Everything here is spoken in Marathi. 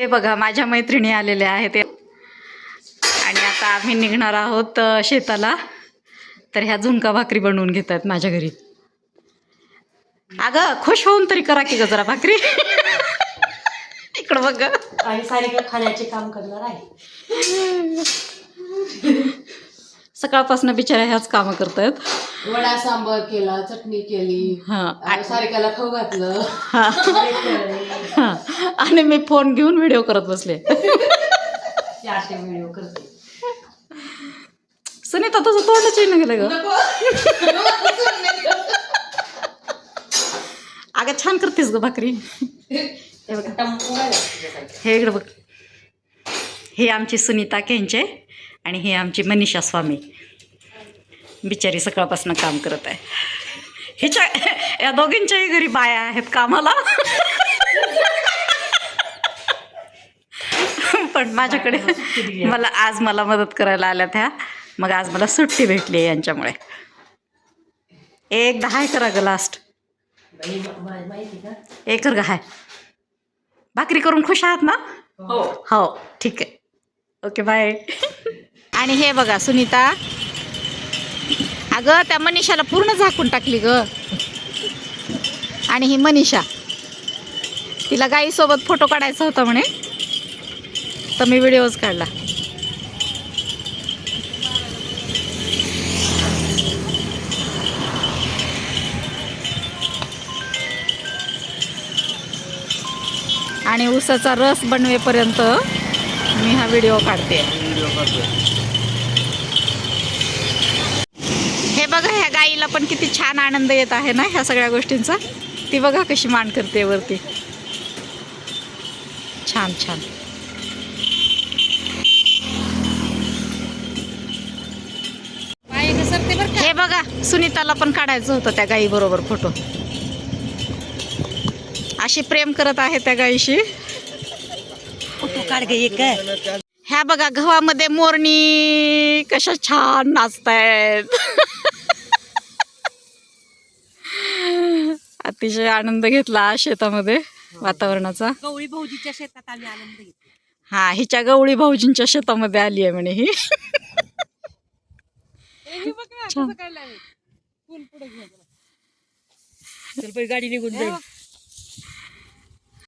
हे बघा माझ्या मैत्रिणी आलेल्या आहेत आणि आता आम्ही निघणार आहोत शेताला. तर ह्या झुणका भाकरी बनवून घेत आहेत माझ्या घरी. अगं खुश होऊन तरी करा की ग जरा भाकरी. इकडं बघ. आणि सारिका खाण्याचे काम करणार आहे. सकाळपासून बिचाऱ्या ह्याच कामं करतायत. वडा सांबार केला, चटणी केली, सारिकाला खाऊ घातलं. आणि मी फोन घेऊन व्हिडिओ करत बसले. असे व्हिडिओ करते. सुनीता तुझं तोंडच येणं गेलं ग. अगं छान करतेस ग भाकरी. हे इकडं बघ. हे आमची सुनीता केंचे आणि हे आमची मनीषा स्वामी. बिचारी सकाळपासून काम करत आहे. हिच्या या दोघींच्याही घरी बाया आहेत कामाला. पण माझ्याकडे मला मदत करायला आल्या त्या. मग आज मला सुट्टी भेटली आहे यांच्यामुळे. एक 10 करा ग लास्ट. एक कर ग. हाय भाकरी करून खुश आहात ना? हो ठीक आहे. Okay bye. आणि हे बघा सुनीता. अगं त्या मनीषाला पूर्ण झाकून टाकली ग. आणि ही मनीषा तिला गाईसोबत फोटो काढायचा होता म्हणे, तर मी व्हिडिओज काढला. आणि ऊसाचा रस बनवेपर्यंत मी हा व्हिडिओ काढते. हे बघा ह्या गाईला पण किती छान आनंद येत आहे ना ह्या सगळ्या गोष्टींचा. ती बघा कशी मान करते वरती. छान छान. हे बघा सुनीताला पण काढायचं होतं त्या गाई बरोबर फोटो. अशी प्रेम करत आहे त्या गाईशी. फोटो काढ गे एक. ह्या बघा गव्हामध्ये मोरणी कशा छान नाचतायत. अतिशय आनंद घेतला शेतामध्ये वातावरणाचा. गवळी भाऊजीच्या शेतात आम्ही आनंद घेतला. हा हिच्या गवळी भाऊजींच्या शेतामध्ये आली आहे म्हणे ही. गाडी निघून जाईल.